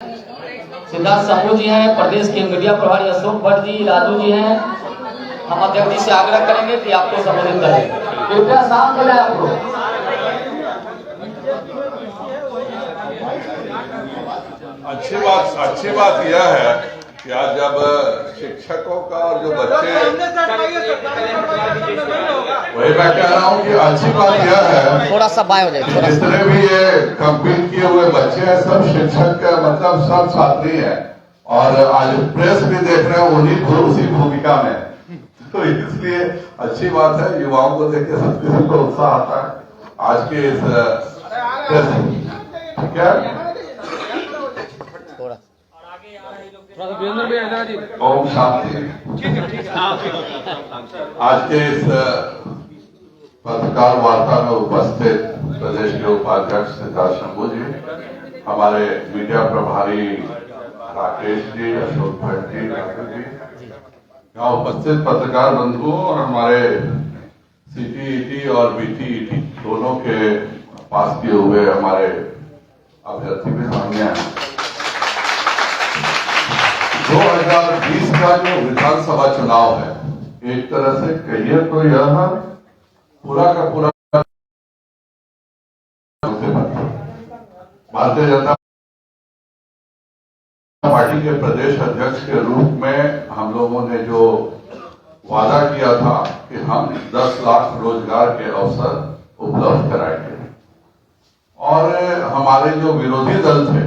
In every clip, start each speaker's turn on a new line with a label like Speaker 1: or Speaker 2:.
Speaker 1: सिद्धार्थ शंभू जी हैं, प्रदेश के मीडिया प्रभारी अशोक भट्ट जी, राजू जी हैं। हम अध्यक्ष जी से आग्रह करेंगे कि आपको संबोधित करें। कृपया शांत हो जाए आप लोग।
Speaker 2: अच्छी बात यह है कि आज जब शिक्षकों का और जो बच्चे, वही मैं कह रहा हूँ कि अच्छी बात यह है
Speaker 1: थोड़ा सा बाय हो जाए।
Speaker 2: जितने भी ये कंप्लीट किए हुए बच्चे हैं सब शिक्षक के मतलब सब छात्री हैं और आज प्रेस भी देख रहे हैं उन्हीं उसी भूमिका में, तो इसलिए अच्छी बात है। युवाओं को देख के सब किसी को उत्साह आता है आज के इस ठीक है। ओम शांति। आज के इस पत्रकार वार्ता में उपस्थित प्रदेश के उपाध्यक्ष सिद्धार्थ शंभू जी, हमारे मीडिया प्रभारी राकेश जी, अशोक भट्ट जी, राजू जी, यहाँ उपस्थित पत्रकार बंधुओं और हमारे सीटीईटी और बीटीईटी दोनों के पास किए हुए हमारे अभ्यर्थी भी सामने हैं। 2020 का जो विधानसभा चुनाव है, एक तरह से कहिए तो यह पूरा का पूरा भारतीय जनता पार्टी के प्रदेश अध्यक्ष के रूप में हम लोगों ने जो वादा किया था कि हम 10 लाख रोजगार के अवसर उपलब्ध कराएंगे, और हमारे जो विरोधी दल थे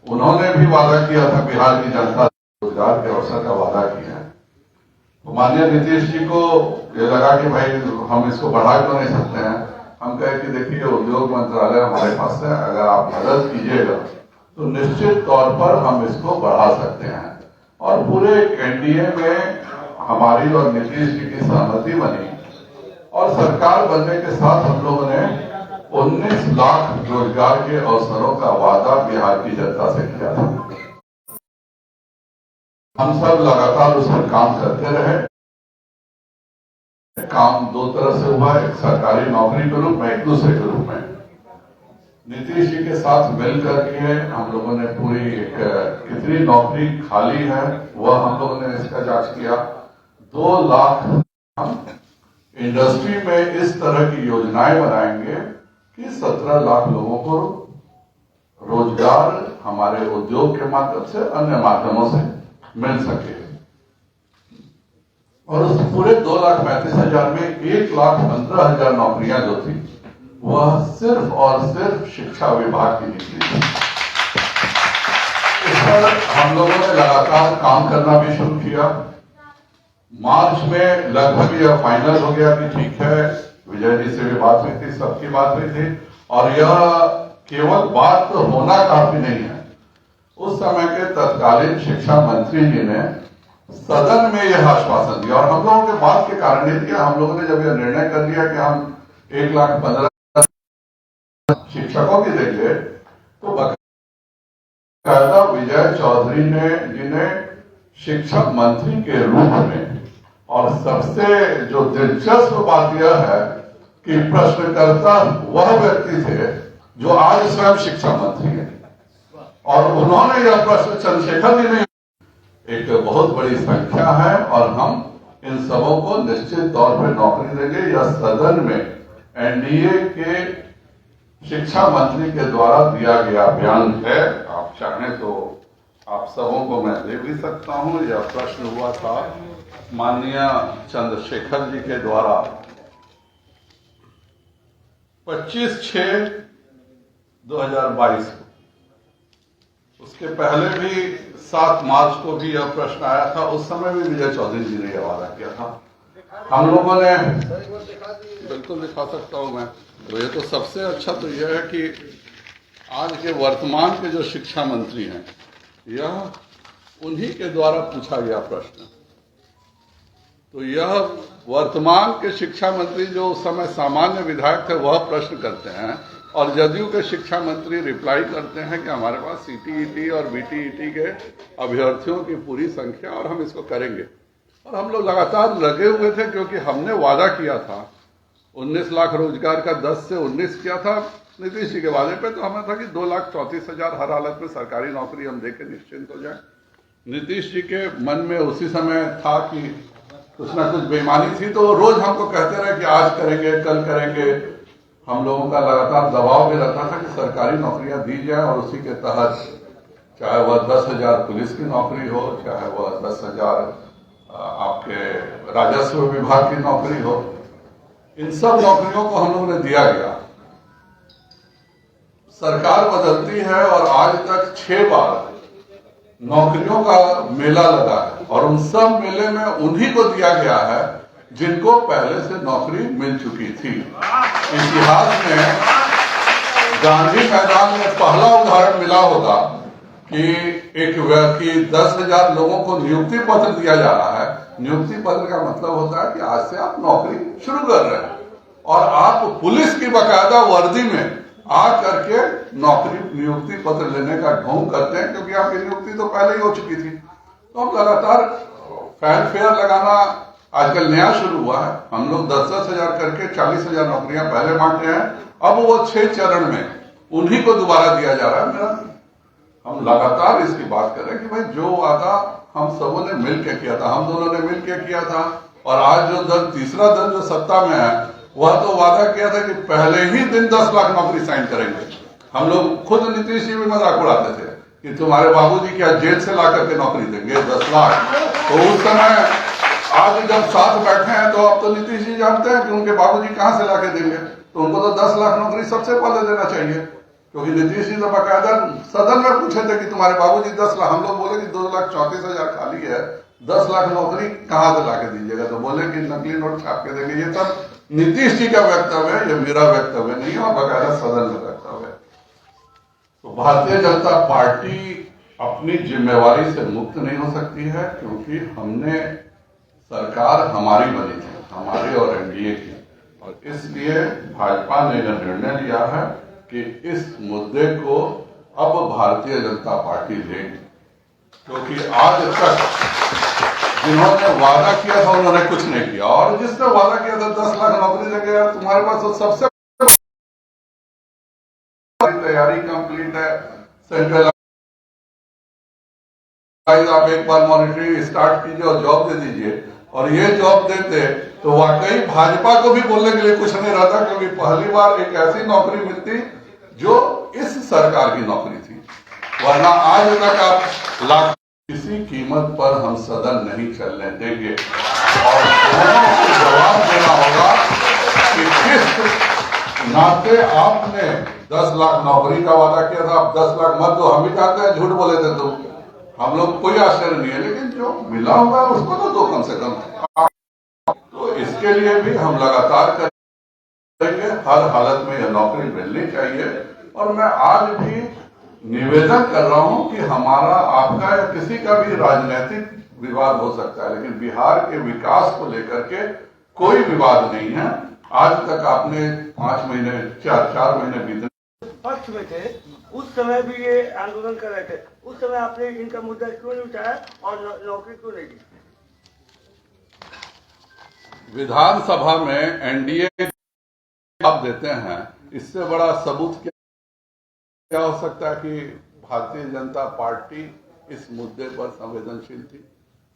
Speaker 2: उन्होंने भी वादा किया था, बिहार की जनता रोजगार के अवसर का वादा किया है। तो माननीय नीतीश जी को ये लगा कि भाई हम इसको बढ़ा क्यों नहीं सकते हैं। हम कहे कि देखिए उद्योग मंत्रालय हमारे पास है, अगर आप मदद कीजिएगा तो निश्चित तौर पर हम इसको बढ़ा सकते हैं। और पूरे एनडीए में हमारी और नीतीश जी की सहमति बनी और सरकार बनने के साथ हम लोगों ने 19 लाख रोजगार के अवसरों का वादा बिहार की जनता से किया था। हम सब लगातार उस पर काम करते रहे। काम दो तरह से हुआ, एक सरकारी नौकरी के रूप में, एक दूसरे के रूप में। नीतीश जी के साथ मिलकर के हम लोगों ने पूरी कितनी नौकरी खाली है वह हम लोगों ने इसका जांच किया। 2 लाख हम इंडस्ट्री में इस तरह की योजनाएं बनाएंगे कि 17 लाख लोगों को रोजगार हमारे उद्योग के माध्यम से, अन्य माध्यमों से मिल सके। और उस पूरे 2,35,000 में 1,15,000 नौकरियां जो थी वह सिर्फ और सिर्फ शिक्षा विभाग की निकली थी। इस पर हम लोगों ने लगातार काम करना भी शुरू किया। मार्च में लगभग यह फाइनल हो गया कि ठीक है, विजय जी से भी बात हुई थी, सबकी बात हुई थी, और यह केवल बात तो होना काफी नहीं है। उस समय के तत्कालीन शिक्षा मंत्री जी ने सदन में यह आश्वासन दिया, और हम लोगों के बात के कारण ही दिया। हम लोगों ने जब यह निर्णय कर दिया कि हम 1,15,000 शिक्षकों की देंगे, तो बकायदा विजय चौधरी जी ने शिक्षा मंत्री के रूप में, और सबसे जो दिलचस्प बात यह है कि प्रश्नकर्ता वह व्यक्ति थे जो आज स्वयं शिक्षा मंत्री है, और उन्होंने यह प्रश्न चंद्रशेखर जी ने, एक बहुत बड़ी संख्या है और हम इन सबों को निश्चित तौर पर नौकरी देंगे। यह सदन में एनडीए के शिक्षा मंत्री के द्वारा दिया गया बयान है। आप चाहें तो आप सबों को मैं दे भी सकता हूं। यह प्रश्न हुआ था माननीय चंद्रशेखर जी के द्वारा 25/6/2022 को। उसके पहले भी 7 मार्च को भी यह प्रश्न आया था। उस समय भी विजय चौधरी जी ने यह वादा किया था। हम लोगों ने, बिल्कुल दिखा सकता हूं मैं, तो ये तो सबसे अच्छा तो यह है कि आज के वर्तमान के जो शिक्षा मंत्री हैं, यह उन्हीं के द्वारा पूछा गया प्रश्न। तो यह वर्तमान के शिक्षा मंत्री जो उस समय सामान्य विधायक थे वह प्रश्न करते हैं, और जदयू के शिक्षा मंत्री रिप्लाई करते हैं कि हमारे पास सीटीईटी और बीटीईटी के अभ्यर्थियों की पूरी संख्या, और हम इसको करेंगे। और हम लोग लगातार लगे हुए थे, क्योंकि हमने वादा किया था 19 लाख रोजगार का, 10 से 19 किया था। नीतीश जी के वादे पे तो हमें था कि 2,34,000 हर हालत में सरकारी नौकरी हम देके निश्चिंत हो जाए। नीतीश जी के मन में उसी समय था कि कुछ ना कुछ बेईमानी थी, तो रोज हमको कहते रहे कि आज करेंगे, कल करेंगे। हम लोगों का लगातार दबाव भी रहता था कि सरकारी नौकरियां दी जाए, और उसी के तहत चाहे वह 10,000 पुलिस की नौकरी हो, चाहे वह 10,000 आपके राजस्व विभाग की नौकरी हो, इन सब नौकरियों को हम लोगों ने दिया गया। सरकार बदलती है और आज तक 6 बार नौकरियों का मेला लगा है, और उन सब मेले में उन्हीं को दिया गया है जिनको पहले से नौकरी मिल चुकी थी। इतिहास में गांधी मैदान में पहला उदाहरण मिला होगा कि एक व्यक्ति 10,000 लोगों को नियुक्ति पत्र दिया जा रहा है। नियुक्ति पत्र का मतलब होता है कि आज से आप नौकरी शुरू कर रहे हैं, और आप पुलिस की बाकायदा वर्दी में आ करके नौकरी नियुक्ति पत्र लेने का ढोंग करते हैं, क्योंकि आपकी नियुक्ति तो पहले ही हो चुकी थी। तो हम लगातार फैन फेयर लगाना आजकल नया शुरू हुआ है। हम लोग 10-10 हजार करके 40,000 नौकरियां पहले बांटे हैं, अब वो 6 चरण में उन्हीं को दोबारा दिया जा रहा है। मेरा हम लगातार इसकी बात कर रहे हैं कि भाई जो वादा हम सबों ने मिलकर किया था, हम दोनों ने मिलकर किया था, और आज जो दल तीसरा दल जो सत्ता में है, वह तो वादा किया था कि पहले ही दिन 10 लाख नौकरी साइन करेंगे। हम लोग खुद नीतीश जी भी मजाक उड़ाते थे कि तुम्हारे बाबूजी क्या जेल से ला करके नौकरी देंगे 10 लाख। तो उस समय आज जब साथ बैठे हैं तो अब तो नीतीश जी जानते हैं कि उनके बाबूजी कहां से ला के देंगे, तो उनको तो 10 लाख नौकरी सबसे पहले देना चाहिए, क्योंकि नीतीश जी तो बाकायदा सदन में पूछे थे कि तुम्हारे बाबूजी 10 लाख, हम लोग बोले कि 2,34,000 खाली है, 10 लाख नौकरी कहां से ला के दीजिएगा, तो बोले कि नकली नोट छाप के देंगे। ये सब नीतीश जी का वक्तव्य है, ये मेरा वक्तव्य नहीं है, और बाकायदा सदन में वक्तव्य है। तो भारतीय जनता पार्टी अपनी जिम्मेवारी से मुक्त नहीं हो सकती है, क्योंकि हमने सरकार हमारी बनी थी, हमारी और एनडीए की, और इसलिए भाजपा ने यह निर्णय लिया है कि इस मुद्दे को अब भारतीय जनता पार्टी लेगी, क्योंकि आज तक जिन्होंने वादा किया था उन्होंने कुछ नहीं किया, और जिसने वादा किया था 10 लाख नौकरी देंगे, यार तुम्हारे पास तो सबसे तैयारी कंप्लीट है, सेंट्रल आप एक बार मॉनिटरिंग स्टार्ट कीजिए और जॉब दे दीजिए, और ये जॉब देते तो वाकई भाजपा को भी बोलने के लिए कुछ नहीं रहता, क्योंकि पहली बार एक ऐसी नौकरी मिलती जो इस सरकार की नौकरी थी, वरना आज तक आप लाख किसी कीमत पर हम सदन नहीं चलने देंगे, और दोनों को जवाब देना होगा कि किस नाते आपने 10 लाख नौकरी का वादा किया था, आप 10 लाख मत दो, हम भी चाहते हैं झूठ बोले थे तो हम लोग कोई आश्चर्य नहीं है, लेकिन जो मिला होगा उसको तो दो कम से कम। तो इसके लिए भी हम लगातार करेंगे, हर हालत में यह नौकरी मिलनी चाहिए। और मैं आज भी निवेदन कर रहा हूं कि हमारा, आपका या किसी का भी राजनीतिक विवाद हो सकता है, लेकिन बिहार के विकास को लेकर के कोई विवाद नहीं है। आज तक आपने 4 महीने बीते
Speaker 3: पक्ष में थे, उस समय भी ये आंदोलन कर रहे थे, उस समय आपने इनका मुद्दा क्यों नहीं उठाया और नौकरी क्यों नहीं दी?
Speaker 2: विधानसभा में एनडीए आप देते हैं, इससे बड़ा सबूत क्या हो सकता है कि भारतीय जनता पार्टी इस मुद्दे पर संवेदनशील थी।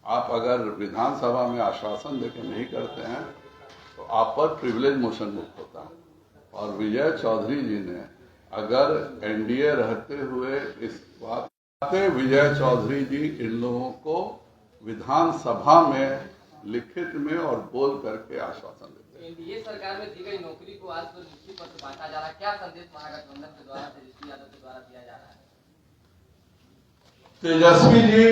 Speaker 2: आप अगर विधानसभा में आश्वासन देकर नहीं करते हैं तो आप पर प्रिविलेज मोशन मुक्त होता है, और विजय चौधरी जी ने अगर एनडीए रहते हुए इस बात, विजय चौधरी जी इन लोगों को विधानसभा में लिखित में और बोल करके आश्वासन देते हैं।
Speaker 4: एनडीए सरकार में दी गई नौकरी को आज तो नियुक्ति पत्र बांटा जा रहा है, क्या संदेश महागठबंधन के द्वारा तेजस्वी यादव के द्वारा दिया जा रहा है?
Speaker 2: तेजस्वी जी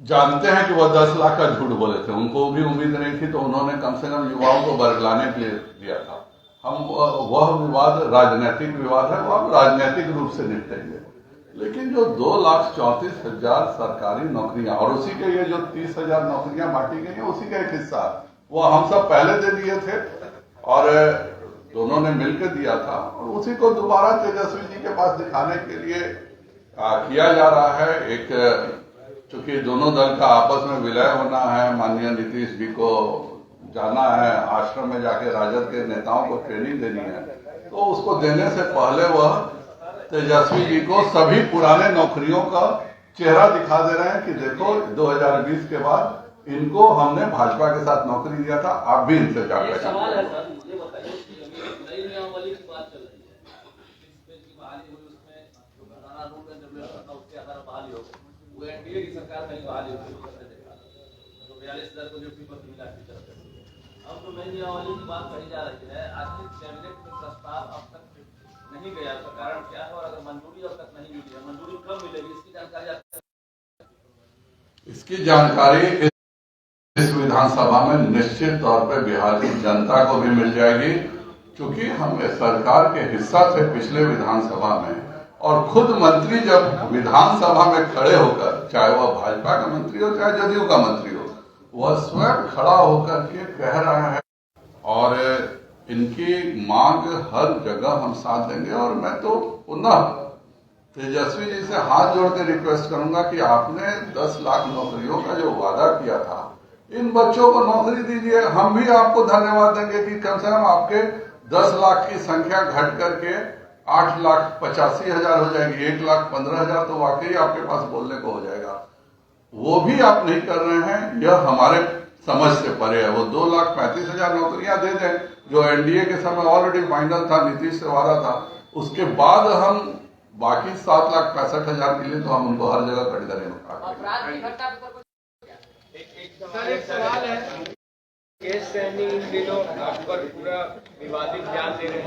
Speaker 2: जानते हैं कि वह 10 लाख का झूठ बोले थे, उनको भी उम्मीद नहीं थी, तो उन्होंने कम से कम युवाओं को बरगलाने के लिए दिया था। हम वह विवाद राजनीतिक विवाद है, वह राजनीतिक रूप से निपटेंगे, लेकिन जो 2,34,000 सरकारी नौकरियां और उसी के ये जो 30,000 नौकरियां बांटी गई है, उसी का एक हिस्सा वो हम सब पहले दे दिए थे और दोनों ने मिलकर दिया था, और उसी को दोबारा तेजस्वी जी के पास दिखाने के लिए किया जा रहा है। एक चूंकि दोनों दल का आपस में विलय होना है, माननीय नीतीश जी को जाना है आश्रम में, जाके राजद के नेताओं को ट्रेनिंग देनी है, तो तो उसको देने से पहले वह तेजस्वी जी को सभी पुराने नौकरियों का चेहरा दिखा दे रहे हैं कि देखो 2020 के बाद इनको हमने भाजपा के साथ नौकरी दिया था, आप भी इनसे जाकर
Speaker 5: सवाल है सर, ये बताइए कि अभी नई नियमावली की बात चल रही है, की बहाली हुई, उसमें जो घराना रूल एंड रेगुलेशन था उसके आधार पर बहाली हो गई, वो एनडीए की सरकार में बहाली हो गई, तो 42,000 को नियुक्ति पत्र मिला की तरफ से। अब तो नई नियमावली की बात कही जा रही है, आखिर कैबिनेट में प्रस्ताव अब तक नहीं गया, उसका कारण क्या है और अगर मंजूरी अब तक नहीं मिली है, मंजूरी कब मिलेगी, इसकी जानकारी आपको?
Speaker 2: इसकी जानकारी इस विधानसभा में निश्चित तौर पर बिहार की जनता को भी मिल जाएगी, क्योंकि हम सरकार के हिस्सा थे पिछले विधानसभा में, और खुद मंत्री जब विधानसभा में खड़े होकर, चाहे वह भाजपा का मंत्री हो चाहे जदयू का मंत्री हो, वह स्वयं खड़ा होकर के कह रहा है और इनकी मांग हर जगह हम साथ देंगे। और मैं तो पुनः तेजस्वी जी से हाथ जोड़ के रिक्वेस्ट करूंगा कि आपने 10 लाख नौकरियों का जो वादा किया था, इन बच्चों को नौकरी दीजिए। हम भी आपको धन्यवाद देंगे कि कम से कम आपके 10 लाख की संख्या घट करके 8,85,000 हो जाएगी, 1,15,000 तो वाकई आपके पास बोलने को हो जाएगा। वो भी आप नहीं कर रहे हैं, यह हमारे समझ से परे है। वो 2,35,000 नौकरियां दे दें जो एनडीए के समय ऑलरेडी फाइनल था, नीतीश से वादा था, उसके बाद हम बाकी 7,65,000 के लिए तो हम उनको हर जगह खरीदारी में
Speaker 4: अपराध की घटना पर
Speaker 6: सर एक सवाल है, केस सैनी इन दिनों आप पर पूरा विवादित बयान दे रहे हैं।